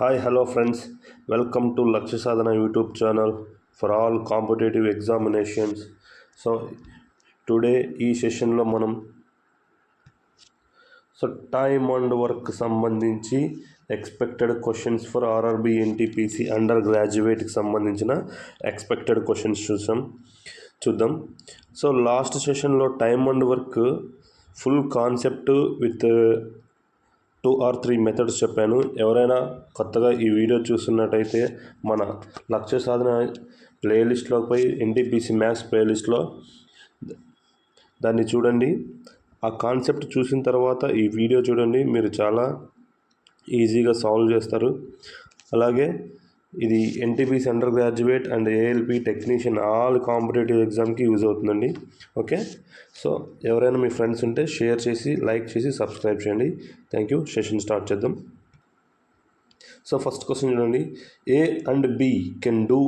Hi, hello friends. Welcome to Lakshya Sadhana YouTube channel for all competitive examinations. So today ఈ సెషన్లో మనం time and work సంబంధించి expected questions for RRB NTPC under గ్రాడ్యుయేట్కి సంబంధించిన expected questions చూద్దాం. So last సెషన్లో time and work full concept with 2 or 3 methods చెప్పాను. ఎవరైనా కొత్తగా ఈ వీడియో చూస్తున్నట్టయితే మన లక్ష్య సాధన ప్లేలిస్ట్లోకి పోయి ఎన్టీపీసీ మ్యాథ్స్ ప్లేలిస్ట్లో దాన్ని చూడండి. ఆ కాన్సెప్ట్ చూసిన తర్వాత ఈ వీడియో చూడండి, మీరు చాలా ఈజీగా సాల్వ్ చేస్తారు. అలాగే ఇది NTPC under graduate and ALP technician all competitive ఎగ్జామ్కి యూజ్ అవుతుందండి. ఓకే, సో ఎవరైనా మీ ఫ్రెండ్స్ ఉంటే షేర్ చేసి, లైక్ చేసి, సబ్స్క్రైబ్ చేయండి. Thank you. సెషన్ స్టార్ట్ చేద్దాం. సో ఫస్ట్ క్వశ్చన్ చూడండి. A and B can do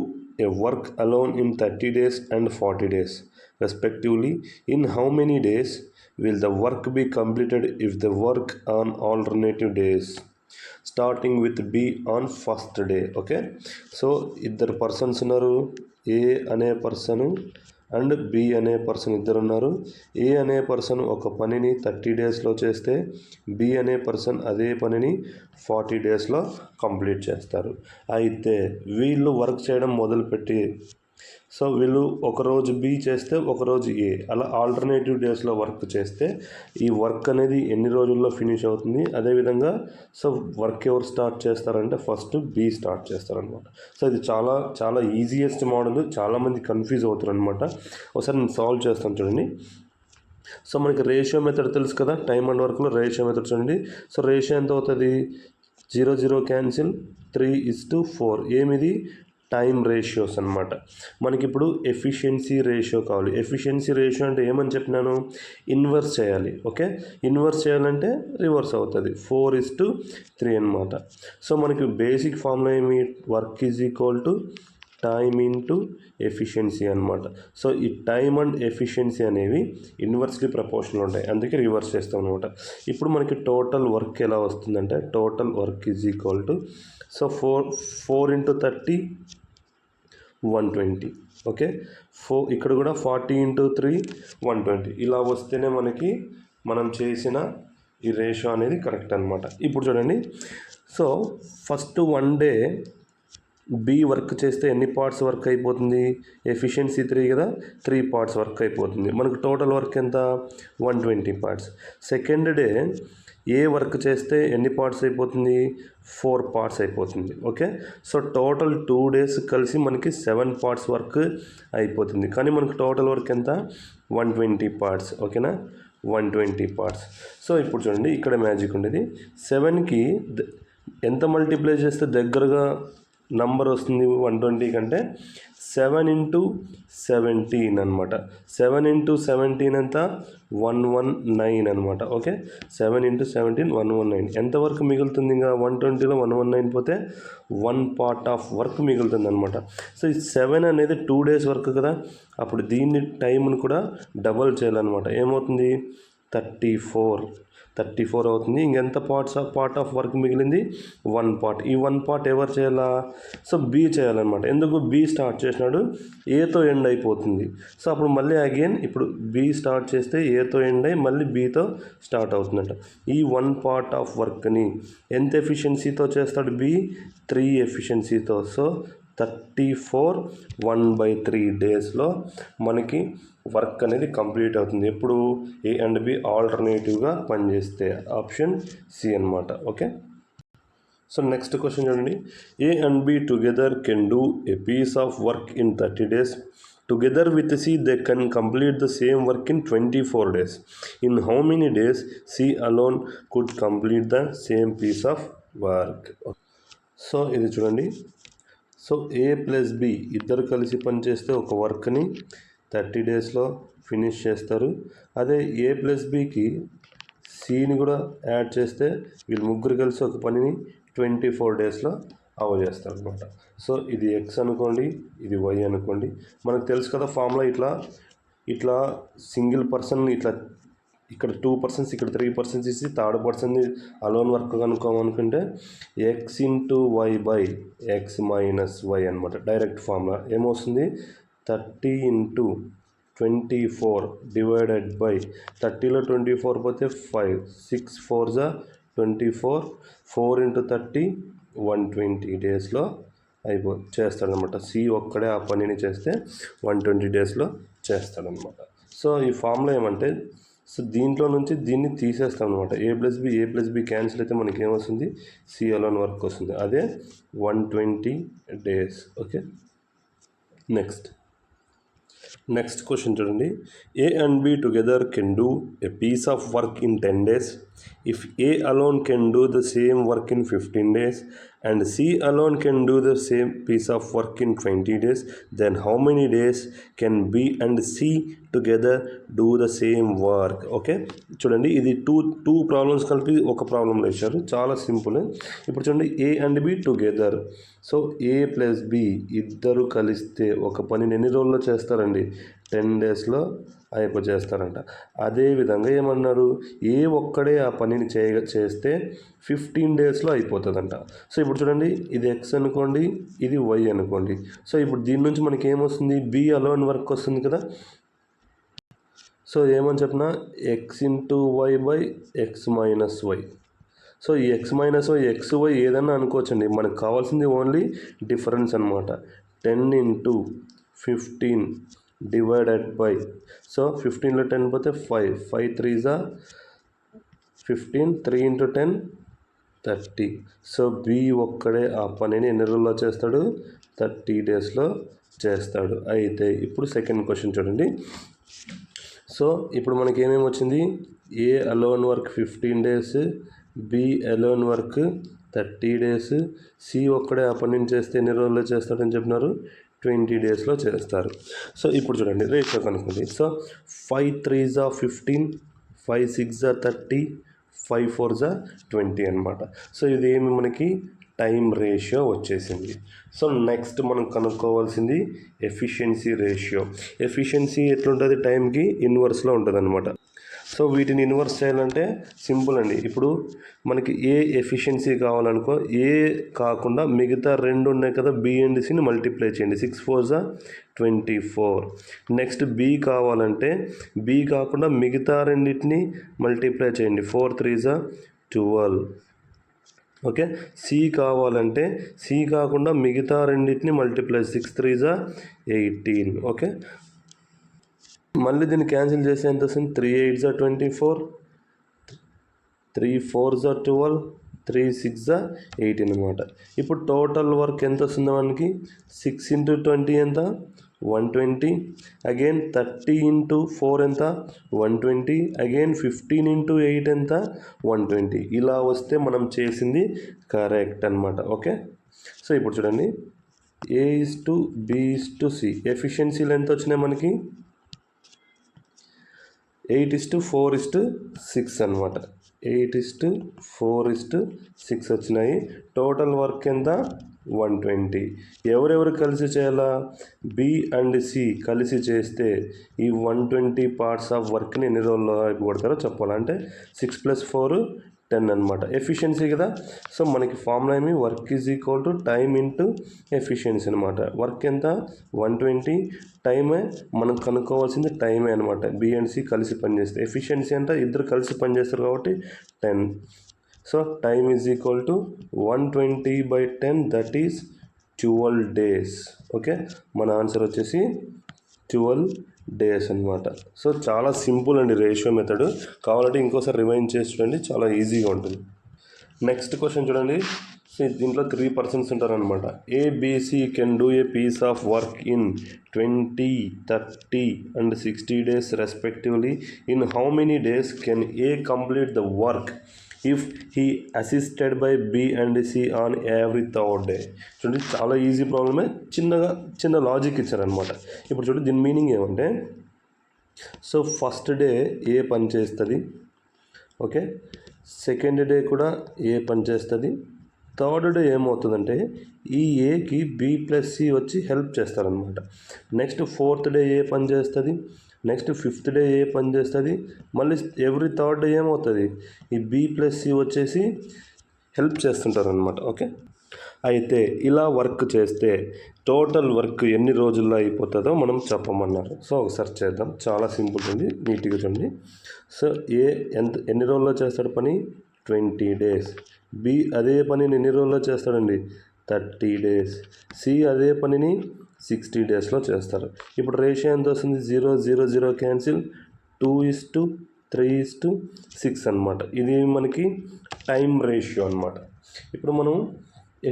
a work alone in 30 days and 40 days respectively. In how many days will the work be completed if they work on alternative days? Starting with be on first day. Okay, so ఇద్దరు persons ఉన్నారు. ఏ అనే person and B అనే person ఇద్దరు ఉన్నారు. ఏ అనే person ఒక పనిని 30 daysలో చేస్తే బి అనే పర్సన్ అదే పనిని 40 daysలో కంప్లీట్ చేస్తారు. అయితే వీళ్ళు వర్క్ చేయడం మొదలుపెట్టి, సో వీళ్ళు ఒకరోజు బి చేస్తే ఒకరోజు ఏ, అలా ఆల్టర్నేటివ్ డేస్లో వర్క్ చేస్తే ఈ వర్క్ అనేది ఎన్ని రోజుల్లో ఫినిష్ అవుతుంది. అదేవిధంగా సో వర్క్ ఎవరు స్టార్ట్ చేస్తారంటే ఫస్ట్ బి స్టార్ట్ చేస్తారనమాట. సో ఇది చాలా చాలా ఈజియెస్ట్ మోడల్. చాలామంది కన్ఫ్యూజ్ అవుతారు అనమాట. ఒకసారి నేను సాల్వ్ చేస్తాను చూడండి. సో మనకి రేషియో మెథడ్ తెలుసు కదా, టైమ్ అండ్ వర్క్లో రేషియో మెథడ్ చూడండి. సో రేషియో ఎంత అవుతుంది? 0 0 క్యాన్సిల్, 3:4. ఏమిది? టైం రేషియోస్ అనమాట. మనకి ఇప్పుడు ఎఫిషియన్సీ రేషియో కావాలి. ఎఫిషియన్సీ రేషియో అంటే ఏమని చెప్పినాను? ఇన్వర్స్ చేయాలి. ఓకే, ఇన్వర్స్ చేయాలంటే రివర్స్ అవుతుంది. 4:3 అనమాట. సో మనకి బేసిక్ ఫార్ములా ఏమి? Work is equal to time into efficiency అనమాట. సో ఈ టైమ్ అండ్ ఎఫిషియన్సీ అనేవి ఇన్వర్స్లీ ప్రపోర్షనల్ ఉంటాయి, అందుకే రివర్స్ చేస్తాం అనమాట. ఇప్పుడు మనకి టోటల్ వర్క్ ఎలా వస్తుందంటే total work is equal to so 4 × 30 120. Okay, ఇక్కడ కూడా 40 × 3 120. ఇలా వస్తేనే మనకి మనం చేసిన ఈ రేషియో అనేది కరెక్ట్ అనమాట. ఇప్పుడు చూడండి. So first 1 day B work చేస్తే ఎన్ని పార్ట్స్ వర్క్ అయిపోతుంది? ఎఫిషియన్సీ 3 కదా, 3 parts వర్క్ అయిపోతుంది. మనకు టోటల్ వర్క్ ఎంత? 120 parts. సెకండ్ డే ఏ వర్క్ చేస్తే ఎన్ని పార్ట్స్ అయిపోతుంది? 4 parts అయిపోతుంది. ఓకే, సో టోటల్ 2 days కలిసి మనకి 7 parts వర్క్ అయిపోతుంది. కానీ మనకు టోటల్ వర్క్ ఎంత? 120 parts. ఓకేనా, 120 parts. సో ఇప్పుడు చూడండి, ఇక్కడ మ్యాజిక్ ఉండేది. 7కి ఎంత మల్టిప్లై చేస్తే దగ్గరగా నంబర్ వస్తుంది 120 కంటే? 7 × 17 అనమాట. 7 × 17 ఎంత? 119 అనమాట. ఓకే, 7 × 17 119. ఎంతవరకు మిగులుతుంది? ఇంకా 120లో 119 పోతే 1 part ఆఫ్ వర్క్ మిగులుతుంది అనమాట. సో ఈ 7 అనేది 2 days వర్క్ కదా, అప్పుడు దీన్ని టైంని కూడా డబల్ చేయాలన్నమాట. ఏమవుతుంది? 34 అవుతుంది. ఇంకెంత పార్ట్ ఆఫ్ వర్క్ మిగిలింది? 1 part. ఈ 1 part ఎవరు చేయాలా? సో బి చేయాలన్నమాట. ఎందుకు? బి స్టార్ట్ చేసినాడు, ఏతో ఎండ్ అయిపోతుంది. సో అప్పుడు మళ్ళీ అగైన్ ఇప్పుడు బి స్టార్ట్ చేస్తే ఏతో ఎండ్ అయ్యి మళ్ళీ బీతో స్టార్ట్ అవుతుందంట. ఈ 1 part ఆఫ్ వర్క్ని ఎంత ఎఫిషియన్సీతో చేస్తాడు? బి 3 ఎఫిషియన్సీతో. సో 34 1/3 డేస్లో మనకి వర్క్ అనేది కంప్లీట్ అవుతుంది. ఎప్పుడు? ఏ అండ్ బి ఆల్టర్నేటివ్గా పనిచేస్తే. ఆప్షన్ సి అనమాట. ఓకే, సో నెక్స్ట్ క్వశ్చన్ చూడండి. A and B together can do a piece of work in 30 days. Together with C, they can complete the same work in 24 days. In how many days C alone could complete the same piece of work? So ఇది చూడండి. So A plus B ఇద్దరు కలిసి పనిచేస్తే ఒక వర్క్ని 30 daysలో finish చేస్తారు. అదే ఏ plus బికి సిని కూడా యాడ్ చేస్తే వీళ్ళు ముగ్గురు కలిసి ఒక పనిని 24 daysలో అవజేస్తారు అనమాట. సో ఇది ఎక్స్ అనుకోండి, ఇది వై అనుకోండి. మనకు తెలుసు కదా ఫార్ములా. ఇట్లా సింగిల్ పర్సన్ ఇట్లా ఇక్కడ 2% ఇక్కడ 3% ఇచ్చి థర్డ్ పర్సన్ అలోన్ వర్క్ కనుక్కోమనుకుంటే x into y by x minus y అనమాట. డైరెక్ట్ ఫార్ములా ఏమొస్తుంది 30 ఇంటూ 24 డివైడెడ్ బై 30లో 24 పోతే 5 6 4 24 4 ఇంటూ 30 120 డేస్లో చేస్తాడనమాట. సి ఒక్కడే ఆ పనిని చేస్తే 120 డేస్లో చేస్తాడనమాట. సో ఈ ఫార్ములా ఏమంటే సో దీంట్లో నుంచి దీన్ని తీసేస్తాం అనమాట. ఏ ప్లస్ బి క్యాన్సిల్ అయితే మనకి ఏమొస్తుంది సి అలోన్ వర్క్ వస్తుంది. అదే 120 డేస్. ఓకే, నెక్స్ట్ క్వశ్చన్ చూడండి. A and B together can do a piece of work in 10 days if A alone can do the same work in 15 days and C alone can do the same piece of work in 20 days, then how many days can B and C together do the same work. Okay, చూడండి ఇది two problems కలిపి ఒక ప్రాబ్లంలో ఇచ్చారు. చాలా simple. ఇప్పుడు చూడండి A and B together. So A plus B ఇద్దరు కలిస్తే ఒక పనిని ఎన్ని రోజుల్లో చేస్తారండి 10 daysలో చేస్తారంట. అదేవిధంగా ఏమన్నారు ఏ ఒక్కడే ఆ పనిని చేస్తే 15 daysలో అయిపోతుందంట. సో ఇప్పుడు చూడండి ఇది ఎక్స్ అనుకోండి, ఇది వై అనుకోండి. సో ఇప్పుడు దీని నుంచి మనకి ఏమొస్తుంది బి అలోన్ వర్క్ వస్తుంది కదా. సో ఏమని చెప్పిన x into y by x minus y. So ఈ x minus y x y ఏదన్నా అనుకోవచ్చండి. మనకు కావాల్సింది ఓన్లీ డిఫరెన్స్ అనమాట. 10 ఇంటూ 15 డివైడెడ్ బై, సో 15లో 10 పోతే 5 5 3 15 3 ఇంటూ 10 30. సో బి ఒక్కడే ఆ పనిని ఎన్ని రోజుల్లో చేస్తాడు 30 daysలో చేస్తాడు. అయితే ఇప్పుడు సెకండ్ క్వశ్చన్ చూడండి. సో ఇప్పుడు మనకి ఏమేమి వచ్చింది A alone work 15 days, B alone work 30 days, C ఒక్కడే ఆ పనిని చేస్తే ఎన్ని రోజుల్లో చేస్తాడని చెప్పినారు 20 daysలో చేస్తారు. సో ఇప్పుడు చూడండి రేషియో కనుక్కోండి. సో 5 3 15, 5 6 30, 5 4 20 అనమాట. సో ఇది ఏమి మనకి టైం రేషియో వచ్చేసింది. సో నెక్స్ట్ మనం కనుక్కోవాల్సింది ఎఫిషియన్సీ రేషియో. ఎఫిషియన్సీ ఎట్లుంటుంది టైంకి ఇన్వర్స్లో ఉంటుంది అనమాట. సో వీటిని ఇన్వర్స్ చేయాలంటే సింపుల్ అండి. ఇప్పుడు మనకి ఏ ఎఫిషియన్సీ కావాలనుకో ఏ కాకుండా మిగతా రెండు ఉన్నాయి కదా బి అండ్ సిని మల్టిప్లై చేయండి. 6 4 24. నెక్స్ట్ బి కావాలంటే బి కాకుండా మిగతా రెండింటిని మల్టిప్లై చేయండి. 4 3 12. ఓకే, సి కావాలంటే సి కాకుండా మిగతా రెండింటిని మల్టిప్లై 6 3 18. ఓకే, మళ్ళీ దీన్ని క్యాన్సిల్ చేస్తే ఎంత వస్తుంది 3 8 24, 3 4 12, 3 6 18 అనమాట. ఇప్పుడు టోటల్ వర్క్ ఎంత వస్తుంది మనకి 6 ఇంటూ 20 ఎంత 120, అగైన్ 30 ఇంటూ 4 ఎంత 120, అగైన్ 15 ఇంటూ 8 ఎంత 120. ఇలా వస్తే మనం చేసింది కరెక్ట్ అనమాట. ఓకే, సో ఇప్పుడు చూడండి A:B:C ఎఫిషియన్సీలు ఎంత వచ్చినాయి మనకి 8:4:6 అనమాట. 8:4:6 వచ్చినాయి. టోటల్ వర్క్ ఎంత 120. ఎవరెవరు కలిసి చేయాలా బి అండ్ సి కలిసి చేస్తే ఈ 120 parts ఆఫ్ వర్క్ని ఎన్ని రోజుల్లో అయిపోగొడతారో చెప్పాలంటే 6 + 4 10 అనమాట. ఎఫిషియన్సీ కదా. సో మనకి ఫార్ములా ఏమి work is equal to time into efficiency అనమాట. వర్క్ ఎంత 120, టైమే మనం కనుక్కోవాల్సింది టైమే అనమాట. బి అండ్ సి కలిసి పనిచేస్తే ఎఫిషియన్సీ అంటే ఇద్దరు కలిసి పనిచేస్తారు కాబట్టి 10. So time is equal to 120/10 that is 12 days. Okay, మన ఆన్సర్ వచ్చేసి 12 days అనమాట. సో చాలా సింపుల్ అండి రేషియో మెథడ్. కావాలంటే ఇంకోసారి రివైండ్ చేసి చూడండి, చాలా ఈజీగా ఉంటుంది. నెక్స్ట్ క్వశ్చన్ చూడండి. సో దీంట్లో 3 persons ఉంటారనమాట. A B C can do a piece of work in 20, 30 and 60 days respectively. In how many days can A complete the work if he assisted by B and C on every third day. చూడండి చాలా easy ప్రాబ్లమే, చిన్న logic ఇచ్చారనమాట. ఇప్పుడు చూడండి దీని meaning ఏమంటే so first day ఏ పని చేస్తుంది, ఓకే, సెకండ్ డే కూడా ఏ పని చేస్తుంది, థర్డ్ డే ఏమవుతుందంటే ఈ ఏకి బి ప్లస్ సి వచ్చి హెల్ప్ చేస్తారనమాట. నెక్స్ట్ ఫోర్త్ డే ఏ పని చేస్తుంది, నెక్స్ట్ ఫిఫ్త్ డే ఏ పని చేస్తుంది, మళ్ళీ ఎవ్రీ థర్డ్ డే ఏమవుతుంది, ఈ బి ప్లస్ సి వచ్చేసి హెల్ప్ చేస్తుంటారు అనమాట. ఓకే, అయితే ఇలా వర్క్ చేస్తే టోటల్ వర్క్ ఎన్ని రోజుల్లో అయిపోతుందో మనం చెప్పమన్నారు. సో ఒకసారి చేద్దాం, చాలా సింపుల్ ఉంది, నీట్గా చూడండి. సో ఏ ఎన్ని రోజుల్లో చేస్తాడు పని, 20 days. బి అదే పనిని ఎన్ని రోజుల్లో చేస్తాడండి, 30 days. సి అదే పనిని 60 daysలో చేస్తారు. ఇప్పుడు రేషియో ఎంత వస్తుంది, 0 0 0 క్యాన్సిల్, 2:3:6 అనమాట. ఇది మనకి టైం రేషియో అనమాట. ఇప్పుడు మనం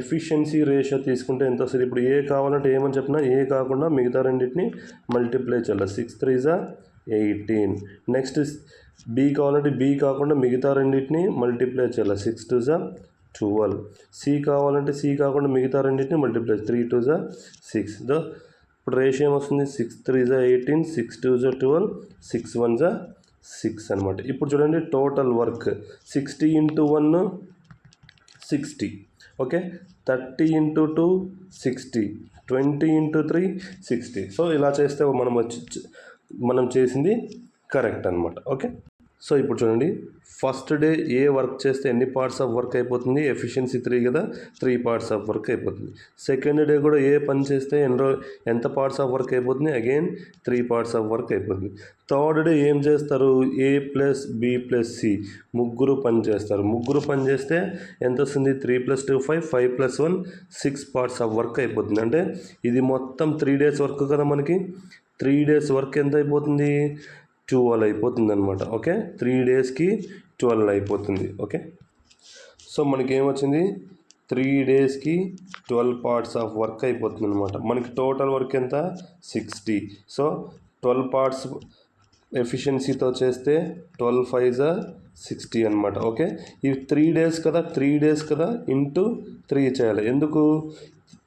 ఎఫిషియన్సీ రేషియో తీసుకుంటే ఎంత వస్తుంది, ఇప్పుడు ఏ కావాలంటే ఏమని చెప్పినా ఏ కాకుండా మిగతా రెండింటిని మల్టిప్లై చేయాలి. 6 3 18. నెక్స్ట్ బి కావాలంటే బి కాకుండా మిగతా రెండింటిని మల్టిప్లై చేయాలి. 6 2 12. సి కావాలంటే సి కాకుండా మిగతా రెండింటిని మల్టిప్లై 3 2 6. ఇప్పుడు రేషియో ఏమొస్తుంది, 6 3 18, 6 2 12, 6 1 6 అనమాట. ఇప్పుడు చూడండి టోటల్ వర్క్ 60 × 1 60. ఓకే, 30 × 2 60, 20 × 3 60. సో ఇలా చేస్తే మనం చేసింది కరెక్ట్ అనమాట. ఓకే, సో ఇప్పుడు చూడండి ఫస్ట్ డే ఏ వర్క్ చేస్తే ఎన్ని పార్ట్స్ ఆఫ్ వర్క్ అయిపోతుంది, ఎఫిషియన్సీ 3 కదా, 3 పార్ట్స్ ఆఫ్ వర్క్ అయిపోతుంది. సెకండ్ డే కూడా ఏ పని చేస్తే ఎంత పార్ట్స్ ఆఫ్ వర్క్ అయిపోతుంది, అగైన్ 3 పార్ట్స్ ఆఫ్ వర్క్ అయిపోతుంది. థర్డ్ డే ఏం చేస్తారు, ఏ ప్లస్ బి ప్లస్ సి ముగ్గురు పని చేస్తారు. ముగ్గురు పని చేస్తే ఎంత వస్తుంది, 3 + 2 5, 5 + 1 6 పార్ట్స్ ఆఫ్ వర్క్ అయిపోతుంది. అంటే ఇది మొత్తం 3 days వర్క్ కదా, మనకి 3 days వర్క్ ఎంత అయిపోతుంది, 12 అయిపోతుంది అనమాట. ఓకే, 3 daysకి 12 అయిపోతుంది. ఓకే, సో మనకి ఏమొచ్చింది, 3 daysకి 12 పార్ట్స్ ఆఫ్ వర్క్ అయిపోతుంది అనమాట. మనకి టోటల్ వర్క్ ఎంత, 60. సో 12 పార్ట్స్ ఎఫిషియన్సీతో చేస్తే 12 5 60 అనమాట. ఓకే, ఇవి 3 days కదా, 3 days కదా ఇంటూ 3 చేయాలి. ఎందుకు,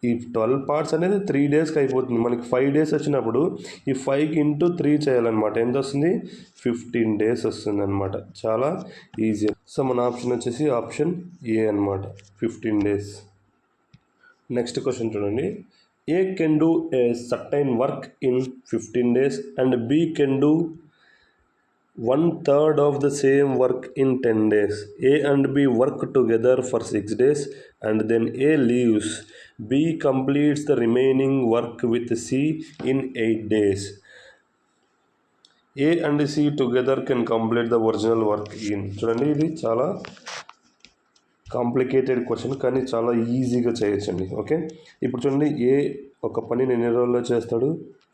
ఈ 12 పార్ట్స్ అనేది 3 daysకి అయిపోతుంది. మనకి 5 days వచ్చినప్పుడు ఈ 5కి ఇంటూ 3 చేయాలన్నమాట. ఎంత వస్తుంది, 15 days వస్తుంది అనమాట. చాలా ఈజీ. సో మన ఆప్షన్ వచ్చేసి ఆప్షన్ ఏ అనమాట, 15 days. నెక్స్ట్ క్వశ్చన్ చూడండి, A can do a certain work in 15 days and B can do 1/3 of the same work in 10 days. A and B work together for 6 days and then A leaves. B completes the remaining work with C in 8 days. A and C together can complete the original work in. చూడండి ఇది చాలా complicated question, కానీ చాలా ఈజీగా చేయొచ్చండి. Okay, ఇప్పుడు చూడండి ఏ ఒక పనిని ఎన్ని రోజుల్లో చేస్తాడు,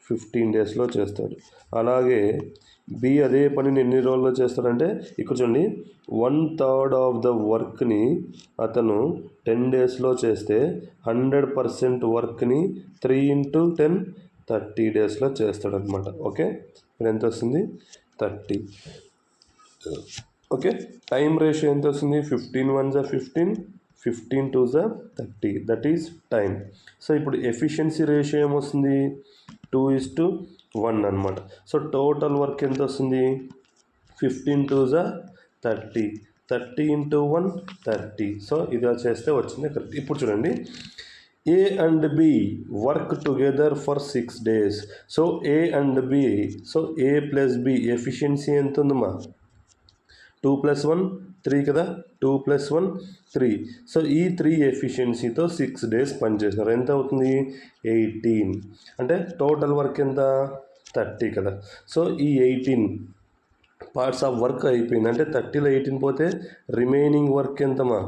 15 daysలో చేస్తాడు. అలాగే బి అదే పనిని ఎన్ని రోజుల్లో చేస్తాడంటే ఇక్కడ చూడండి 1/3 ఆఫ్ ద వర్క్ని అతను 10 daysలో చేస్తే 100% వర్క్ని 3 × 10 30 daysలో చేస్తాడనమాట. ఓకే, ఇప్పుడు ఎంత వస్తుంది, 30. ఓకే, టైం రేషియో ఎంత వస్తుంది, 15 1 15, 15 2 30, దట్ ఈజ్ టైం. సో ఇప్పుడు ఎఫిషియన్సీ రేషియో ఏమొస్తుంది, 2:1 అనమాట. సో టోటల్ వర్క్ ఎంత వస్తుంది, 15 2 30, 30 × 1 30. సో ఇలా చేస్తే వచ్చింది కరెక్ట్. ఇప్పుడు చూడండి A and B work together for 6 days. So A and B, so A plus B efficiency ఎంత ఉందమ్మా, 2 + 1 3 కదా, 2 + 1 3. సో ఈ 3 ఎఫిషియన్సీతో 6 days పనిచేసినారు. ఎంత అవుతుంది, 18. అంటే టోటల్ వర్క్ ఎంత, 30 కదా. సో ఈ 18 పార్ట్స్ ఆఫ్ వర్క్ అయిపోయింది. అంటే 30లో 18 పోతే రిమైనింగ్ వర్క్ ఎంతమా,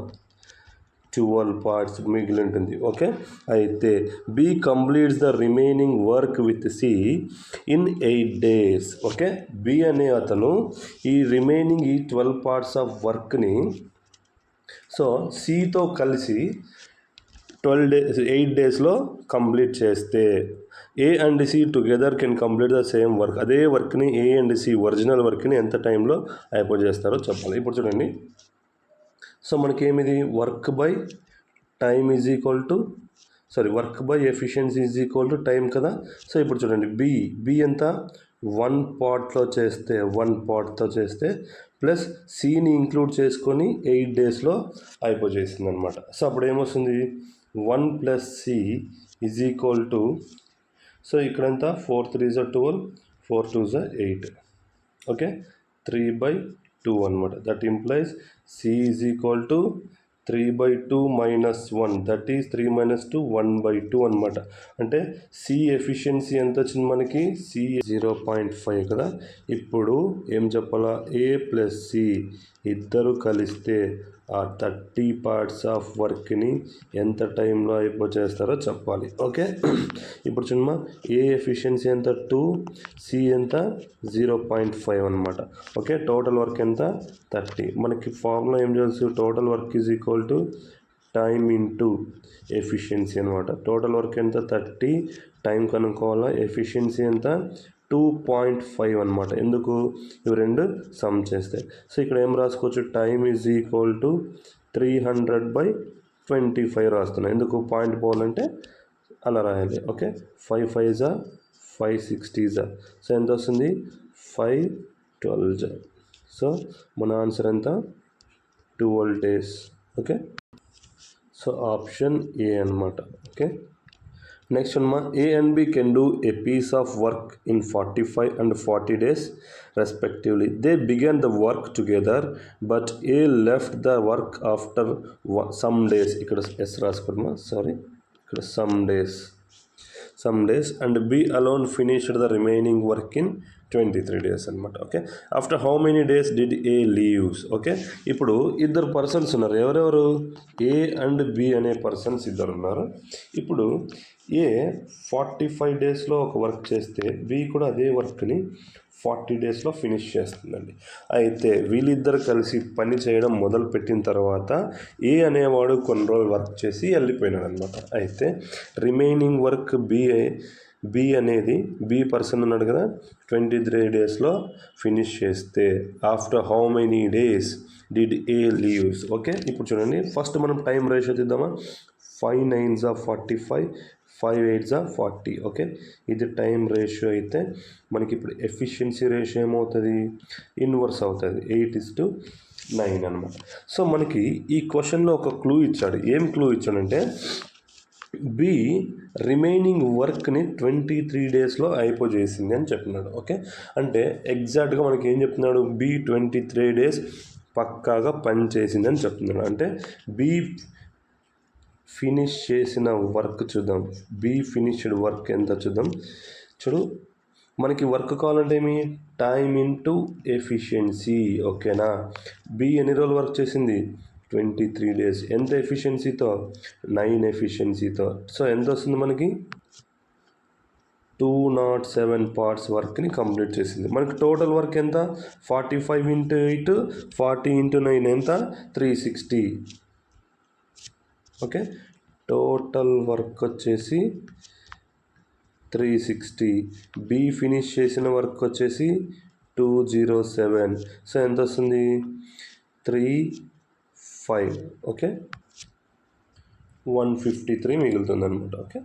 12 parts మిగిలి ఉంటుంది. ఓకే, అయితే B completes the remaining work with C in 8 days. Okay, B అనే అతను ఈ రిమైనింగ్ ఈ 12 parts ఆఫ్ వర్క్ని సో సితో కలిసి 8 daysలో కంప్లీట్ చేస్తే A and C together can complete the same work. అదే వర్క్ని ఏ అండ్ సి ఒరిజినల్ వర్క్ని ఎంత టైంలో అయిపోజేస్తారో చెప్పాలి. ఇప్పుడు చూడండి, సో మనకి ఏమిది, work by time is equal to work by efficiency is equal to time కదా. సో ఇప్పుడు చూడండి బి ఎంత, 1 partలో చేస్తే 1 partతో చేస్తే ప్లస్ సిని ఇంక్లూడ్ చేసుకొని 8 daysలో అయిపోజేసింది అనమాట. సో అప్పుడు ఏమొస్తుంది, 1 + C is equal to, so ఇక్కడంతా 4 3 12, 4 2s 8. ఓకే, 3/2 అనమాట. That implies C is equal to 3/2 minus 1, that is 3 minus 2 1/2 అనమాట. అంటే C ఎఫిషియన్సీ ఎంత వచ్చింది మనకి? C 0.5 కదా. ఇప్పుడు ఏం చెప్పాలా? A ప్లస్ C ఇద్దరు కలిస్తే ఆ 30 పార్ట్స్ ఆఫ్ వర్క్ని ఎంత టైంలో అయిపోచేస్తారో చెప్పాలి. ఓకే, ఇప్పుడు చిన్న ఏ ఎఫిషియన్సీ ఎంత? 2, సి ఎంత? 0.5 అనమాట. ఓకే, టోటల్ వర్క్ ఎంత? 30. మనకి ఫార్ములా ఏం తెలుసు? Total work is equal to time into efficiency అనమాట. టోటల్ వర్క్ ఎంత? 30. టైం కనుక్కోవాలా. ఎఫిషియన్సీ ఎంత? 2.5 అనమాట. ఎందుకు? ఇవి రెండు సమ్ చేస్తే. సో ఇక్కడ ఏం రాసుకోవచ్చు? టైమ్ ఈజ్ ఈక్వల్ టు 300/25 రాస్తున్నాను. ఎందుకు? పాయింట్ పోవాలంటే అలా రాయాలి. Okay, 5 5s 5 60s. సో ఎంత వస్తుంది? 512. సో మన ఆన్సర్ ఎంత? 12 days. Okay, so option A అనమాట. ఓకే, నెక్స్ట్ అమ్మా, A and B can do a piece of work in 45 and 40 days respectively. They began the work together, but A left the work after some days. ఇక్కడ yes రాసుకోమా, sorry, ఇక్కడ some days and B alone finished the remaining work in 23 days అనమాట. Okay, after how many days did A leaves? Okay, ఇప్పుడు ఇద్దరు persons ఉన్నారు. ఎవరెవరు? ఏ and B అనే persons ఇద్దరు ఉన్నారు. ఇప్పుడు ఏ 45 డేస్లో ఒక వర్క్ చేస్తే బి కూడా అదే వర్క్ని 40 డేస్లో ఫినిష్ చేస్తుందండి. అయితే వీళ్ళిద్దరు కలిసి పని చేయడం మొదలుపెట్టిన తర్వాత ఏ అనేవాడు కొన్ని రోజులు వర్క్ చేసి వెళ్ళిపోయినాడు అనమాట. అయితే రిమైనింగ్ వర్క్ బి అనేది బి పర్సన్ ఉన్నాడు కదా, 23 డేస్లో ఫినిష్ చేస్తే after how many days did A leaves? Okay, ఇప్పుడు చూడండి, ఫస్ట్ మనం టైం రేషియో తీద్దామా. 5 9s 45, 5 8s 40. ఓకే, ఇది టైం రేషియో అయితే మనకి ఇప్పుడు ఎఫిషియన్సీ రేషియో ఏమవుతుంది? ఇన్వర్స్ అవుతుంది, 8:9 అనమాట. సో మనకి ఈ క్వశ్చన్లో ఒక క్లూ ఇచ్చాడు. ఏం క్లూ ఇచ్చాడంటే బి రిమైనింగ్ వర్క్ని 23 డేస్లో అయిపోజేసింది అని చెప్తున్నాడు. ఓకే, అంటే ఎగ్జాక్ట్గా మనకి ఏం చెప్తున్నాడు? బి 23 డేస్ పక్కాగా పని చేసింది అని చెప్తున్నాడు. అంటే బి ఫినిష్ చేసిన వర్క్ చూద్దాం. బి ఫినిష్డ్ వర్క్ ఎంత చూద్దాం. చూడు, మనకి వర్క్ కావాలంటే ఏమి? Time into efficiency. ఓకేనా, బి ఎన్ని రోజులు వర్క్ చేసింది? 23 డేస్. ఎంత ఎఫిషియన్సీతో? 9 ఎఫిషియన్సీతో. సో ఎంత వస్తుంది మనకి? 207 పార్ట్స్ వర్క్ని కంప్లీట్ చేసింది. మనకి టోటల్ వర్క్ ఎంత? 45 × 8 40 × 9 ఎంత? 360. ఓకే, టోటల్ వర్క్ వచ్చేసి 360. బి ఫినిష్ చేసిన వర్క్ వచ్చేసి 207. సో ఎంత వస్తుంది? 35. ఓకే, 153 మిగులుతుంది అనమాట. ఓకే,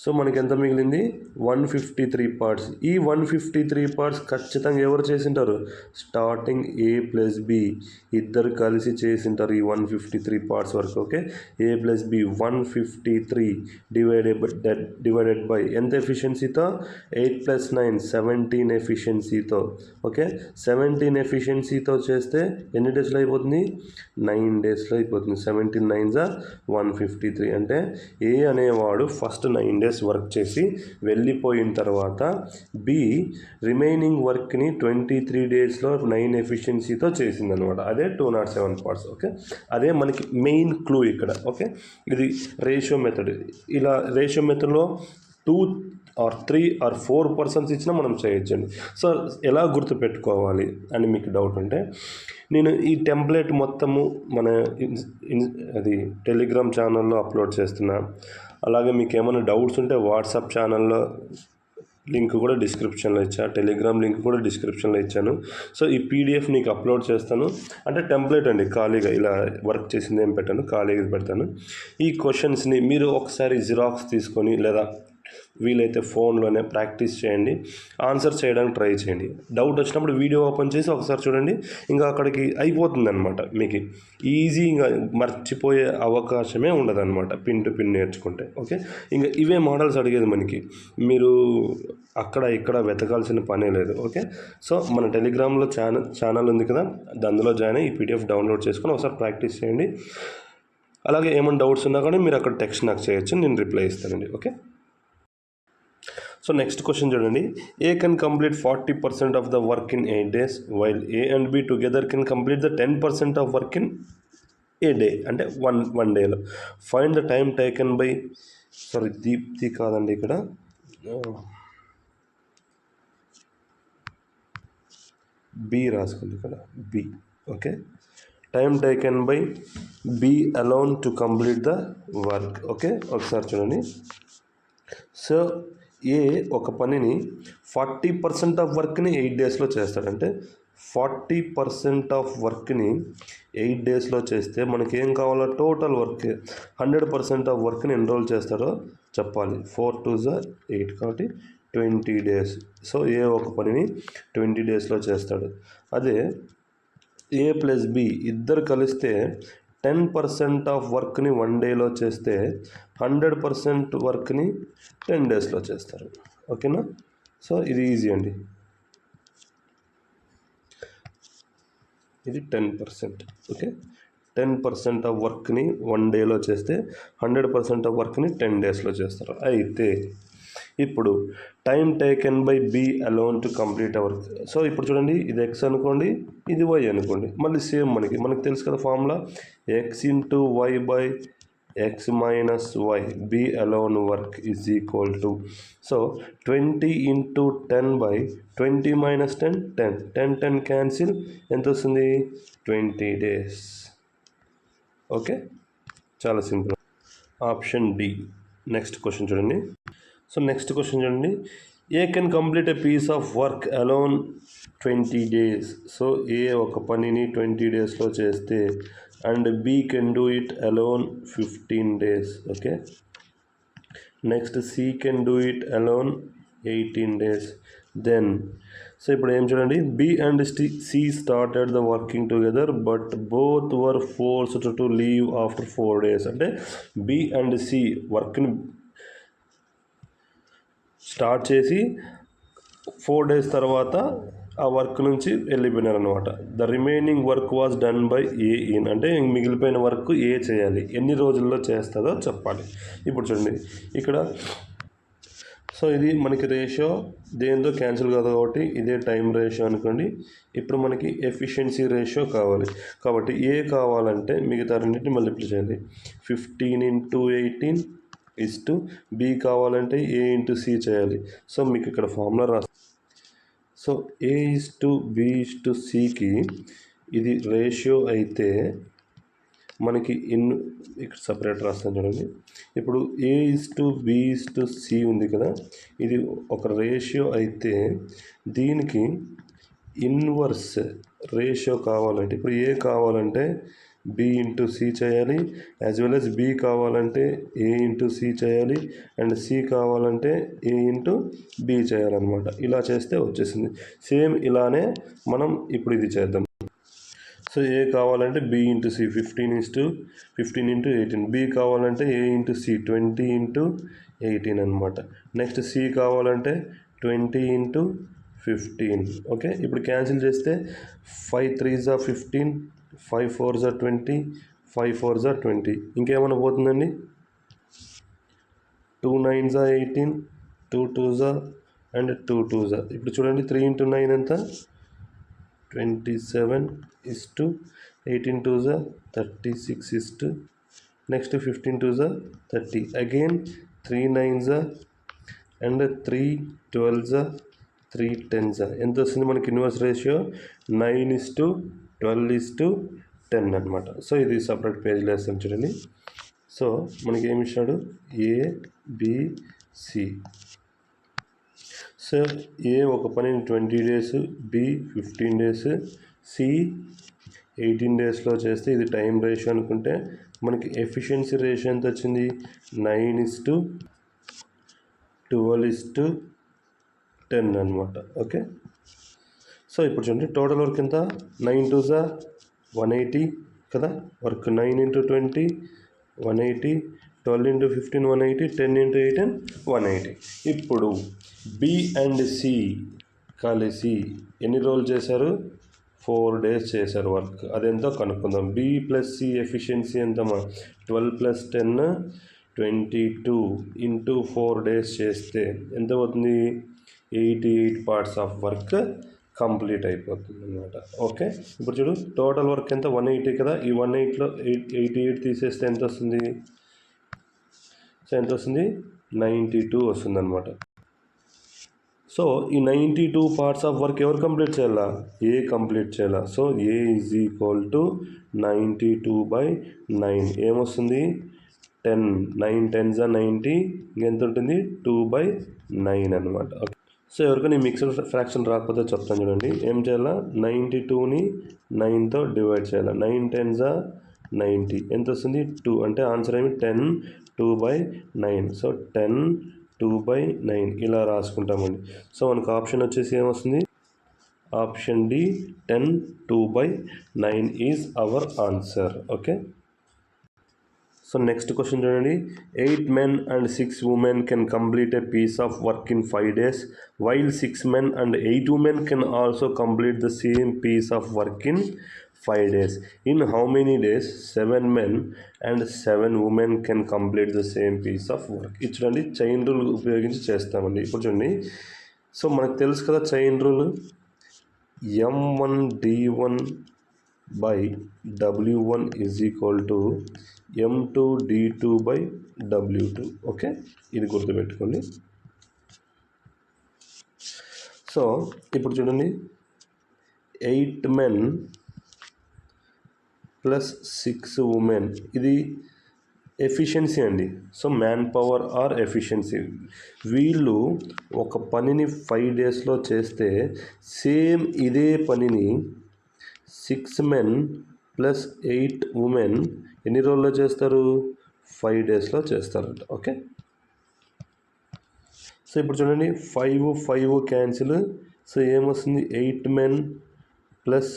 సో మనకి ఎంత మిగిలింది? 153 పార్ట్స్. ఈ 153 పార్ట్స్ ఖచ్చితంగా ఎవరు చేసింటారు? స్టార్టింగ్ ఏ ప్లస్ బి ఇద్దరు కలిసి చేసింటారు ఈ 153 పార్ట్స్ వరకు. Okay, A plus B 153 divided by ఎంత ఎఫిషియన్సీతో? 8 + 9 17 ఎఫిషియన్సీతో. ఓకే, 17 ఎఫిషియన్సీతో చేస్తే ఎన్ని డేస్లో అయిపోతుంది? 9 డేస్లో అయిపోతుంది. 17 9s 153. అంటే ఏ అనేవాడు ఫస్ట్ 9 డేస్ వర్క్ చేసి వెళ్ళిపోయిన తర్వాత బి రిమైనింగ్ వర్క్ని 23 డేస్లో 9 ఎఫిషియన్సీతో చేసింది అనమాట. అదే 207 పార్ట్స్. ఓకే, అదే మనకి మెయిన్ క్లూ ఇక్కడ. ఓకే, ఇది రేషియో మెథడ్. ఇలా రేషియో మెథడ్లో 2 or 3 or 4 పర్సన్స్ ఇచ్చినా మనం చేయొచ్చండి. సో ఎలా గుర్తుపెట్టుకోవాలి అని మీకు డౌట్ ఉంటే, నేను ఈ టెంప్లెట్ మొత్తము మన అది టెలిగ్రామ్ ఛానల్లో అప్లోడ్ చేస్తున్నా. అలాగే మీకు ఏమైనా డౌట్స్ ఉంటే వాట్సాప్ ఛానల్లో లింక్ కూడా డిస్క్రిప్షన్లో ఇచ్చా, టెలిగ్రామ్ లింక్ కూడా డిస్క్రిప్షన్లో ఇచ్చాను. సో ఈ పీడిఎఫ్ నీకు అప్లోడ్ చేస్తాను. అంటే టెంప్లెట్ అండి, ఖాళీగా ఇలా వర్క్ చేసింది ఏం పెట్టాను, ఖాళీగా పెడతాను. ఈ క్వశ్చన్స్ని మీరు ఒకసారి జిరాక్స్ తీసుకొని లేదా వీలైతే ఫోన్లోనే ప్రాక్టీస్ చేయండి, ఆన్సర్ చేయడానికి ట్రై చేయండి. డౌట్ వచ్చినప్పుడు వీడియో ఓపెన్ చేసి ఒకసారి చూడండి, ఇంకా అక్కడికి అయిపోతుంది అనమాట. మీకు ఈజీగా మర్చిపోయే అవకాశమే ఉండదన్నమాట పిన్ టు పిన్ నేర్చుకుంటే. ఓకే, ఇంకా ఇవే మోడల్స్ అడిగేది మనకి, మీరు అక్కడ ఇక్కడ వెతకాల్సిన పనే లేదు. ఓకే, సో మన టెలిగ్రామ్లో ఛానల్ ఉంది కదా, అందులో జాయిన్ అయ్యి ఈ పీడిఎఫ్ డౌన్లోడ్ చేసుకొని ఒకసారి ప్రాక్టీస్ చేయండి. అలాగే ఏమైనా డౌట్స్ ఉన్నా కానీ మీరు అక్కడ టెక్స్ట్ నాకు చేయొచ్చు, నేను రిప్లై ఇస్తానండి. ఓకే, సో నెక్స్ట్ క్వశ్చన్ చూడండి. A can complete 40% of the work in 8 days while A and B together can complete the 10% of work in a day, అంటే వన్ డేలో. Find the time taken by, sorry Deepti కాదండి, ఇక్కడ B రాసుకుంది, ఇక్కడ B. Okay, time taken by B alone to complete the work. ఓకే, ఒకసారి చూడండి. So A ఒక పనిని 40% ఆఫ్ వర్క్ని 8 daysలో చేస్తాడంటే 40% ఆఫ్ వర్క్ని 8 daysలో చేస్తే మనకి ఏం కావాలో, టోటల్ వర్క్ 100% ఆఫ్ వర్క్ని ఎన్ని రోజులు చేస్తారో చెప్పాలి. 4 2 8 కాబట్టి 20 days. సో ఏ ఒక పనిని 20 daysలో చేస్తాడు. అదే ఏ ప్లస్ బి ఇద్దరు కలిస్తే 10% ఆఫ్ వర్క్ని 1 dayలో చేస్తే 100% వర్క్ని 10 daysలో చేస్తారు. ఓకేనా, సో ఇది ఈజీ అండి. ఇది 10%. ఓకే, 10% ఆఫ్ వర్క్ని 1 dayలో చేస్తే 100% ఆఫ్ వర్క్ని 10 daysలో చేస్తారు. అయితే ఇప్పుడు time taken by B alone to complete hour. So ఇప్పుడు చూడండి, ఇది ఎక్స్ అనుకోండి, ఇది వై అనుకోండి, మళ్ళీ సేమ్ మనకి తెలుసు కదా formula, x into y by x minus y B alone work is equal to, so 20 into 10 by 20 minus 10 10 10 10 cancel, ఎంత వస్తుంది, 20 days. ఓకే, చాలా simple. Option D. Next question చూడండి. సో నెక్స్ట్ క్వశ్చన్ చూడండి. A can complete a piece of work alone 20 days. So A ఒక పనిని 20 daysలో చేస్తే and B can do it alone 15 days. Okay, next C can do it alone 18 days. Then so ఇప్పుడు ఏం చూడండి, B and C started the working together but both were forced to leave after 4 days. అంటే B and C వర్క్ని start చేసి 4 days తర్వాత ఆ work నుంచి వెళ్ళిపోయినారు అనమాట. The remaining work was done by A in, అంటే మిగిలిపోయిన వర్క్ ఏ చేయాలి, ఎన్ని రోజుల్లో చేస్తుందో చెప్పాలి. ఇప్పుడు చూడండి ఇక్కడ, సో ఇది మనకి రేషియో దేంతో క్యాన్సిల్ కాదు కాబట్టి ఇదే టైం రేషియో అనుకోండి. ఇప్పుడు మనకి ఎఫిషియన్సీ రేషియో కావాలి కాబట్టి ఏ కావాలంటే మిగతా రెండింటిని మల్టిప్లై చేయండి. 15 ఇంటూ 18 ఇస్ టు బి కావాలంటే ఏ ఇంటూ సి చేయాలి. సో మీకు ఇక్కడ ఫార్ములా రాసి, so A is to B is to సికి ఇది రేషియో అయితే మనకి ఇక్కడ సపరేట్ రాస్తాను చూడండి. ఇప్పుడు A is to B is to C ఉంది కదా, ఇది ఒక రేషియో అయితే దీనికి ఇన్వర్స్ రేషియో కావాలంటే ఇప్పుడు ఏ కావాలంటే బి ఇంటూ సి చేయాలి, యాజ్ వెల్ యాజ్ బి కావాలంటే ఏ ఇంటూ సి చేయాలి, అండ్ సి కావాలంటే ఏ ఇంటూ బి చేయాలన్నమాట. ఇలా చేస్తే వచ్చేసింది. సేమ్ ఇలానే మనం ఇప్పుడు ఇది చేద్దాం. సో ఏ కావాలంటే B into C 15 into 18, B కావాలంటే ఏ ఇంటూ సి 20 ఇంటూ 18 అనమాట. నెక్స్ట్ సి కావాలంటే 20 ఇంటూ 15. ఓకే, ఇప్పుడు క్యాన్సిల్ చేస్తే 5 3s 15, 5 4s 20, 5 4s 20. ఇంకేమైనా పోతుందండి, 2 9s 18, 2 2s అండ్ 2 2s. ఇప్పుడు చూడండి 3 ఇంటూ 9 ఎంత, 27 is to 18 2s 36 is to next 15 2s 30, again 3 9s and 3 12s 3 10s. ఎంత వస్తుంది మనకి ఇన్వర్స్ రేషియో, 9:12:10 అనమాట. సో ఇది సపరేట్ పేజ్లో వేస్తాం చూడండి. సో మనకి ఏమి ఇచ్చాడు, A B C. So A ఒక పనిని 20 days, బి 15 days, సి 18 daysలో చేస్తే ఇది టైం రేషియో అనుకుంటే మనకి ఎఫిషియన్సీ రేషియో ఎంత వచ్చింది, 9:12. 12:10 అనమాట. ఓకే. సో ఇప్పుడు చూడండి టోటల్ వర్క్ ఎంత, 9 2 180 కదా. వర్క్ 9 × 20 180, 12 × 15 180, 10 × 8 180. ఇప్పుడు బి అండ్ సి కలిసి ఎన్ని రోజులు చేశారు, 4 days చేశారు వర్క్. అదెంతో కనుక్కుందాం. బి ప్లస్ సి ఎఫిషియన్సీ ఎంతమ్మా, 12 + 10 22 × 4 days చేస్తే ఎంత అవుతుంది, 88 parts ఆఫ్ వర్క్ కంప్లీట్ అయిపోతుంది అనమాట. ఓకే. ఇప్పుడు చూడు టోటల్ వర్క్ ఎంత, 180 కదా. ఈ 180లో 88 తీసేస్తే ఎంత వస్తుంది, సో ఎంత వస్తుంది, 92 వస్తుంది అనమాట. సో ఈ 92 parts ఆఫ్ వర్క్ ఎవరు కంప్లీట్ చేయాలా, ఏ కంప్లీట్ చేయాలా. So A is equal to 92/9 ఏమొస్తుంది, 10, 9 10s 90, ఎంత ఉంటుంది, 2/9 అనమాట. ఓకే. సో ఎవరికైనా మిక్స్డ్ ఫ్రాక్షన్ రాకపోతే చెప్తాను చూడండి. ఏం చేయాలా, 92ని 9తో డివైడ్ చేయాలి. 9 10s 90 ఎంత వస్తుంది, 2. అంటే ఆన్సర్ ఏమి, 10 2/9. సో 10 2/9 ఇలా రాసుకుంటామండి. సో మనకు ఆప్షన్ వచ్చేసి ఏమొస్తుంది, option D 10 2/9 is our answer. Okay. So next question చూడండి. 8 men and 6 women can complete a piece of work in 5 days, while 6 men and 8 women can also complete the same piece of work in 5 days. In how many days 7 men and 7 women can complete the same piece of work? ఇది చూడండి chain rule ఉపయోగించి చేస్తామండి. ఇప్పుడు చూడండి, so మనకు తెలుసు కదా chain rule, M1D1/W1 is equal to M2D2/W2. Okay, ఇది గుర్తుపెట్టుకోండి. సో ఇప్పుడు చూడండి, 8 men + 6 women ఇది ఎఫిషియన్సీ అండి. So man power or efficiency. వీళ్ళు ఒక పనిని 5 daysలో చేస్తే సేమ్ ఇదే పనిని 6 men + 8 women ఎన్ని రోజుల్లో చేస్తారు, 5 daysలో చేస్తారంట. ఓకే. సో ఇప్పుడు చూడండి 5 5 క్యాన్సిల్. సో ఏమొస్తుంది, 8 men +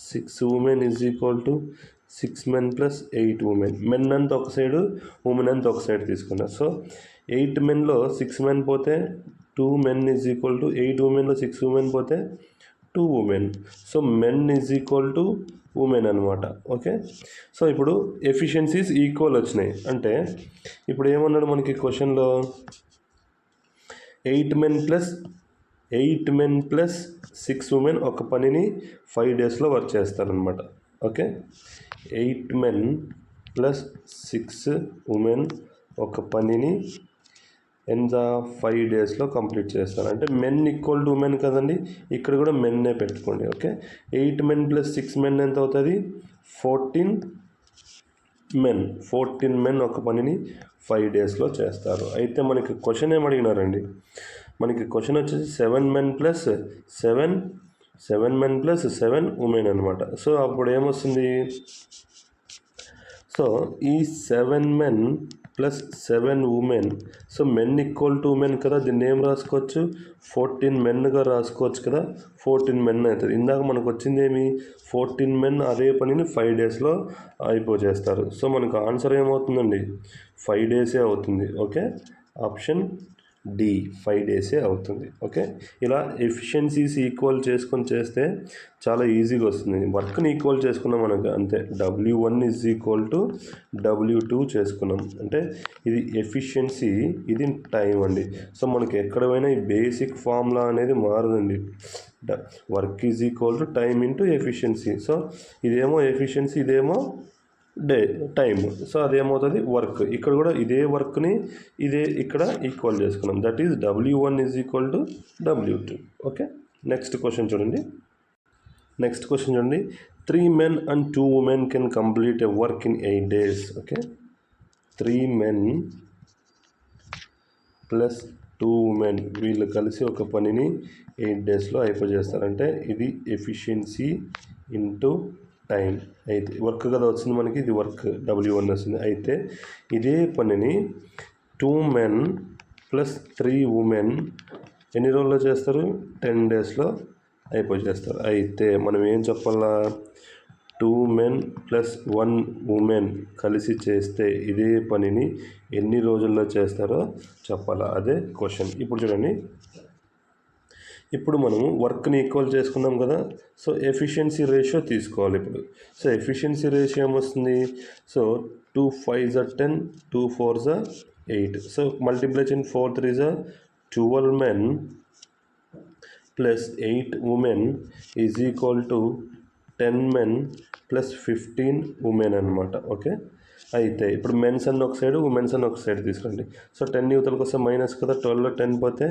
6 women is equal to 6 men + 8 women. Men అంతా ఒక సైడు, ఉమెన్ అంతా ఒక సైడ్ తీసుకున్నారు. సో 8 menలో 6 men పోతే 2 men is equal to 8 womenలో 6 women పోతే 2 women. So men is equal to women అనమాట. ఓకే. సో ఇప్పుడు ఎఫిషియన్సీస్ ఈక్వల్ వచ్చినాయి. అంటే ఇప్పుడు ఏమన్నాడు మనకి క్వశ్చన్లో, 8 men + 6 women ఒక పనిని 5 daysలో వర్క్ చేస్తారనమాట. ఓకే. 8 men + 6 women ఒక పనిని ఎంత 5 daysలో కంప్లీట్ చేస్తారు. అంటే మెన్ ఈక్వల్ టు ఉమెన్ కదండి, ఇక్కడ కూడా మెన్నే పెట్టుకోండి. ఓకే. 8 men + 6 men ఎంత అవుతుంది, 14 men ఒక పనిని 5 daysలో చేస్తారు. అయితే మనకి క్వశ్చన్ ఏమడిగినారండి, మనకి క్వశ్చన్ వచ్చేసి 7 men + 7 women అనమాట. సో అప్పుడు ఏమొస్తుంది, సో ఈ 7 men + 7 women, so men equal to women కదా, దీన్ని ఏం రాసుకోవచ్చు, 14 menగా రాసుకోవచ్చు కదా. 14 men అవుతుంది. ఇందాక మనకు వచ్చింది ఏమి, 14 men అదే పనిని 5 daysలో అయిపోచేస్తారు. సో మనకు ఆన్సర్ ఏమవుతుందండి, 5 days అవుతుంది. ఓకే. ఆప్షన్ డి 5 days అవుతుంది. ఓకే. ఇలా ఎఫిషియన్సీస్ ఈక్వల్ చేసుకొని చేస్తే చాలా ఈజీగా వస్తుంది. వర్క్ని ఈక్వల్ చేసుకున్నాం మనకు అంతే. W1 is equal to W2 చేసుకున్నాం. అంటే ఇది ఎఫిషియన్సీ, ఇది టైం అండి. సో మనకి ఎక్కడ పోయినా ఈ బేసిక్ ఫార్ములా అనేది మారదండి. Work is equal to time into efficiency. So ఇదేమో ఎఫిషియన్సీ, ఇదేమో టైమ్. సో అదేమవుతుంది, వర్క్. ఇక్కడ కూడా ఇదే వర్క్ని ఇదే ఇక్కడ ఈక్వల్ చేసుకున్నాం. That is W1 is equal to W2. Okay. Next question చూడండి. 3 men and 2 women can complete a work in 8 days. Okay. 3 men + 2 women వీళ్ళు కలిసి ఒక పనిని 8 daysలో అయిపోచేస్తారంటే ఇది ఎఫిషియన్సీ ఇంటూ టైం. అయితే వర్క్ కదా వచ్చింది మనకి, ఇది వర్క్ W1 వస్తుంది. అయితే ఇదే పనిని 2 men ప్లస్ 3 ఉమెన్ ఎన్ని రోజుల్లో చేస్తారు? 10 డేస్లో అయిపోయి చేస్తారు. అయితే మనం ఏం చెప్పాలా? 2 men ప్లస్ 1 ఉమెన్ కలిసి చేస్తే ఇదే పనిని ఎన్ని రోజుల్లో చేస్తారో చెప్పాలా, అదే క్వశ్చన్. ఇప్పుడు చూడండి, ఇప్పుడు మనము వర్క్ని ఈక్వల్ చేసుకున్నాం కదా, సో ఎఫిషియన్సీ రేషియో తీసుకోవాలి ఇప్పుడు. సో ఎఫిషియన్సీ రేషియో ఏమొస్తుంది? So 2 5s are 10, 2 4s are 8. So multiplication 4 3s are 12 men plus 8 women is equal to 10 men plus 15 women అనమాట. ఓకే, అయితే ఇప్పుడు మెన్స్ అన్న ఒక సైడ్, ఉమెన్స్ అన్న ఒక సైడ్ తీసుకురండి. సో 10 యువతలకు వస్తే మైనస్ కదా, 12లో 10 పోతే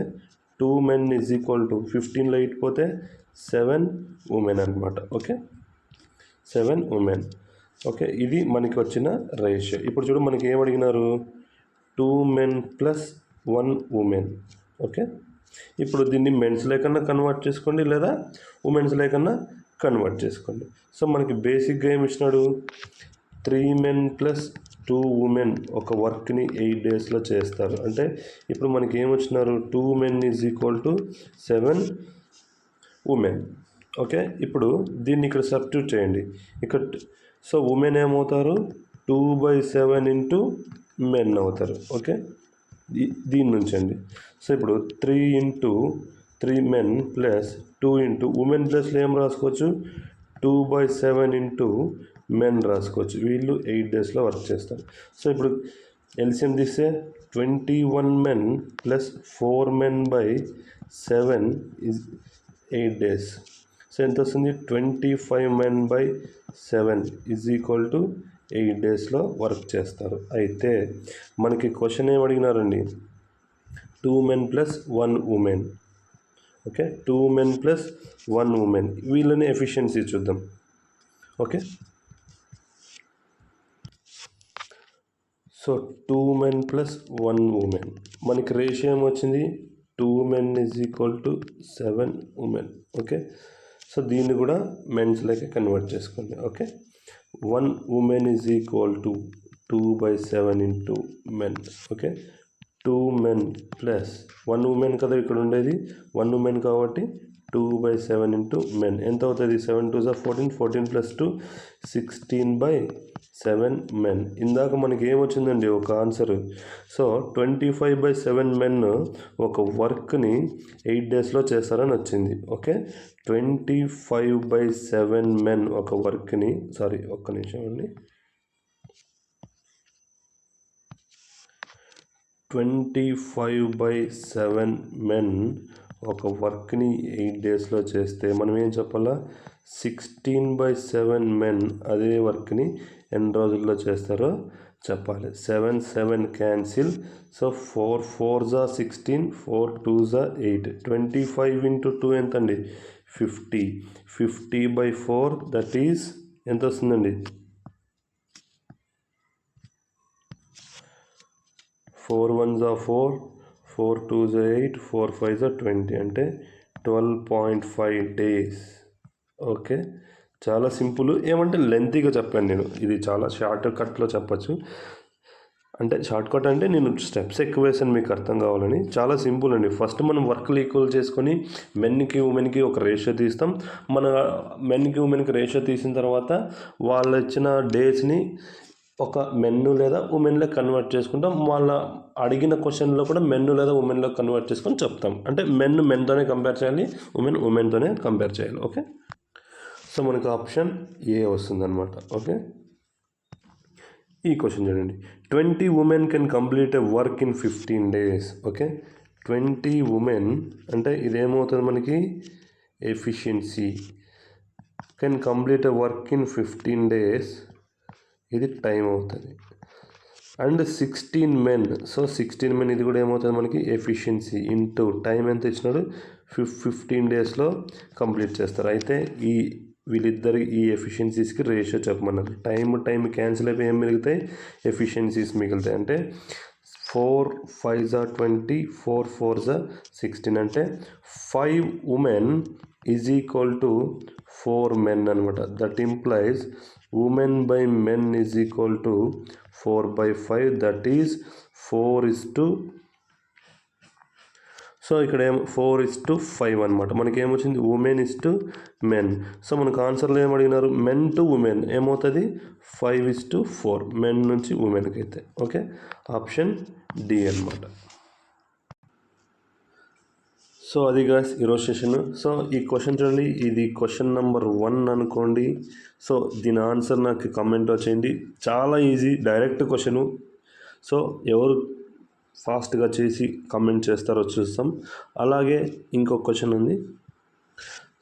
2 men ఈజ్ ఈక్వల్ టు 15లో 8 పోతే 7 ఉమెన్ అనమాట. Okay, 7 women. ఓకే, ఇది మనకి వచ్చిన రేషియో. ఇప్పుడు చూడు, మనకి ఏం అడిగినారు? 2 men ప్లస్ 1 ఉమెన్. ఓకే, ఇప్పుడు దీన్ని మెన్స్ లేకన్నా కన్వర్ట్ చేసుకోండి, లేదా ఉమెన్స్ లేకన్నా కన్వర్ట్ చేసుకోండి. సో మనకి బేసిక్గా ఏమి ఇచ్చినాడు? 3 men ప్లస్ 2 ఉమెన్ ఒక వర్క్ని 8 డేస్లో చేస్తారు. అంటే ఇప్పుడు మనకి ఏమొచ్చినారు? 2 men is equal to 7 women. Okay, ఇప్పుడు దీన్ని ఇక్కడ సబ్స్టిట్యూట్ చేయండి ఇక్కడ. సో ఉమెన్ ఏమవుతారు? 2/7 ఇంటూ మెన్ అవుతారు. ఓకే, దీని నుంచి అండి. సో ఇప్పుడు 3 into 3 men plus 2 into women ప్లస్లో ఏం రాసుకోవచ్చు? 2/7 ఇంటూ మెన్ రాసుకోవచ్చు. వీళ్ళు 8 డేస్లో వర్క్ చేస్తారు. సో ఇప్పుడు ఎల్సిఎం తీస్తే 21 men plus 4 men/7 is 8 days. So ఎంత వస్తుంది? 25 men/7 ఈజ్ ఈక్వల్ టు 8 డేస్లో వర్క్ చేస్తారు. అయితే మనకి క్వశ్చన్ ఏం అడిగినారండి? 2 men plus 1 women. Okay, 2 men plus 1 women, వీళ్ళని ఎఫిషియన్సీ చూద్దాం. Okay, so 2 men plus 1 women, మనకి రేషియో ఏమొచ్చింది? 2 men is equal to 7 women. Okay, so దీన్ని కూడా మెన్స్లోకి కన్వర్ట్ చేసుకోండి. Okay, 1 women is equal to 2/7 into men. Okay, 2 men plus 1 women కదా ఇక్కడ ఉండేది, 1 ఉమెన్ కాబట్టి 2/7 ఇంటూ మెన్ ఎంత అవుతుంది? 7 2s are 14, 14 ప్లస్ 2 16/7 మెన్. ఇందాక మనకి ఏమొచ్చిందండి ఒక ఆన్సర్? సో 25/7 మెన్ ఒక వర్క్ని 8 డేస్లో చేస్తారని వచ్చింది. ఓకే, 25/7 మెన్ ఒక వర్క్ని, సారీ ఒక్క నిమిషం అండి, 25/7 మెన్ ఒక వర్క్ని 8 డేస్లో చేస్తే మనం ఏం చెప్పాలా? 16/7 మెన్ అదే వర్క్ని ఎన్ని రోజుల్లో చేస్తారో చెప్పాలి. 7 7 cancel. So 4 4s are 16, 4 2s are 8. 25 into 2 ఎంత అండి? 50. 50/4 దట్ ఈజ్ ఎంత వస్తుందండి? 4 1s are 4, 4 2s are 8, 4 5s are 20, అంటే 12.5 డేస్. ఓకే, చాలా సింపుల్. ఏమంటే లెంతీగా చెప్పాను నేను, ఇది చాలా షార్ట్ కట్లో చెప్పచ్చు. అంటే షార్ట్ కట్ అంటే నేను స్టెప్స్ ఎక్కువ వేసాను మీకు అర్థం కావాలని. చాలా సింపుల్ అండి. ఫస్ట్ మనం వర్క్లు ఈక్వల్ చేసుకొని మెన్కి ఉమెన్కి ఒక రేషియో తీస్తాం. మన మెన్కి ఉమెన్కి రేషియో తీసిన తర్వాత వాళ్ళు ఇచ్చిన డేస్ని ఒక మెన్ను లేదా ఉమెన్లో కన్వర్ట్ చేసుకుంటాం. వాళ్ళ అడిగిన క్వశ్చన్లో కూడా మెన్ను లేదా ఉమెన్లో కన్వర్ట్ చేసుకొని చెప్తాం. అంటే మెన్ మెన్తోనే కంపేర్ చేయాలి, ఉమెన్ ఉమెన్తోనే కంపేర్ చేయాలి. ఓకే, సో మనకు ఆప్షన్ ఏ వస్తుందన్నమాట. ఓకే, ఈ క్వశ్చన్ చూడండి. 20 women can complete a work in 15 days. Okay, 20 women అంటే ఇదేమవుతుంది మనకి? Efficiency. Can complete a work in 15 days, ఇది టైం అవుతుంది. అండ్ 16 men, సో 16 men ఇది కూడా ఏమవుతుంది మనకి? ఎఫిషియన్సీ ఇంటూ టైం ఎంత ఇచ్చినాడు? 15 డేస్లో కంప్లీట్ చేస్తారు. అయితే వీళ్ళిద్దరి ఈ ఎఫిషియన్సీస్కి రేషియో చెప్పమన్నారు. టైం క్యాన్సిల్ అయిపోయి ఏం మిగులుతాయి? ఎఫిషియన్సీస్ మిగులుతాయి. అంటే 4 5s are 20, 4 4s are 16, అంటే 5 women is equal to 4 men అనమాట. That implies women by men is equal to 4/5, that is 4:2 so ఇక్కడ 4:5 అనమాట. మనకేమొచ్చింది ఉమెన్ టు మెన్. సో మనకు ఆన్సర్లో ఏమడిగినారు, మెన్ టు ఉమెన్ ఏమవుతుంది 5:4 మెన్ నుంచి ఉమెన్కి అయితే. ఓకే, ఆప్షన్ డి అనమాట. సో అది గాయ్స్ ఈరోజు సెషన్. సో ఈ క్వశ్చన్ చూడండి, ఇది క్వశ్చన్ నెంబర్ 1 అనుకోండి. సో దీని ఆన్సర్ నాకు కమెంట్లో చేయండి. చాలా ఈజీ, డైరెక్ట్ క్వశ్చను. సో ఎవరు ఫాస్ట్గా చేసి కమెంట్ చేస్తారో చూస్తాం. అలాగే ఇంకొక క్వశ్చన్ ఉంది.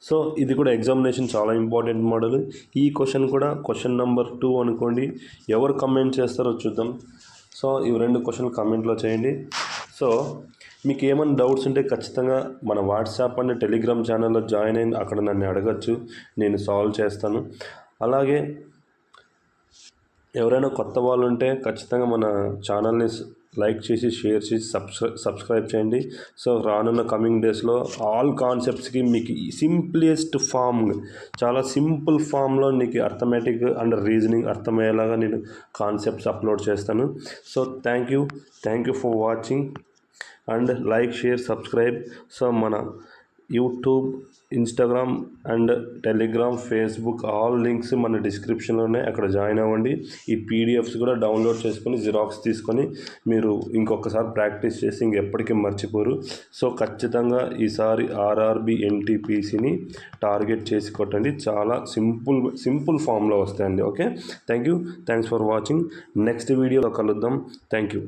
సో ఇది కూడా ఎగ్జామినేషన్ చాలా ఇంపార్టెంట్ మోడల్. ఈ క్వశ్చన్ కూడా క్వశ్చన్ నెంబర్ 2 అనుకోండి. ఎవరు కమెంట్ చేస్తారో చూద్దాం. సో ఇవి 2 క్వశ్చన్లు కమెంట్లో చేయండి. సో మీకు ఏమైనా డౌట్స్ ఉంటే ఖచ్చితంగా మన వాట్సాప్ అండ్ టెలిగ్రామ్ ఛానల్లో జాయిన్ అయ్యి అక్కడ నన్ను అడగచ్చు, నేను సాల్వ్ చేస్తాను. అలాగే ఎవరైనా కొత్త వాళ్ళు ఉంటే ఖచ్చితంగా మన ఛానల్ని లైక్ చేసి షేర్ చేసి సబ్స్క్రైబ్ చేయండి. సో రానున్న కమింగ్ డేస్లో ఆల్ కాన్సెప్ట్స్కి మీకు సింప్లెస్ట్ ఫామ్, చాలా సింపుల్ ఫామ్లో నీకు అర్థమెటిక్ అండ్ రీజనింగ్ అర్థమయ్యేలాగా నేను కాన్సెప్ట్స్ అప్లోడ్ చేస్తాను. So thank you for watching and like share subscribe. So మన YouTube, Instagram and Telegram, Facebook all links మన డిస్క్రిప్షన్లోనే, అక్కడ జాయిన్ అవ్వండి. ఈ పీడిఎఫ్స్ కూడా డౌన్లోడ్ చేసుకొని జిరాక్స్ తీసుకొని మీరు ఇంకొకసారి ప్రాక్టీస్ చేసి ఇంకెప్పటికీ మర్చిపోరు. సో ఖచ్చితంగా ఈసారి ఆర్ఆర్బి ఎన్టీపీసీని టార్గెట్ చేసి కొట్టండి. చాలా సింపుల్ ఫామ్లో వస్తాయండి. Okay, thanks for watching. Next వీడియోలో కలుద్దాం. Thank you.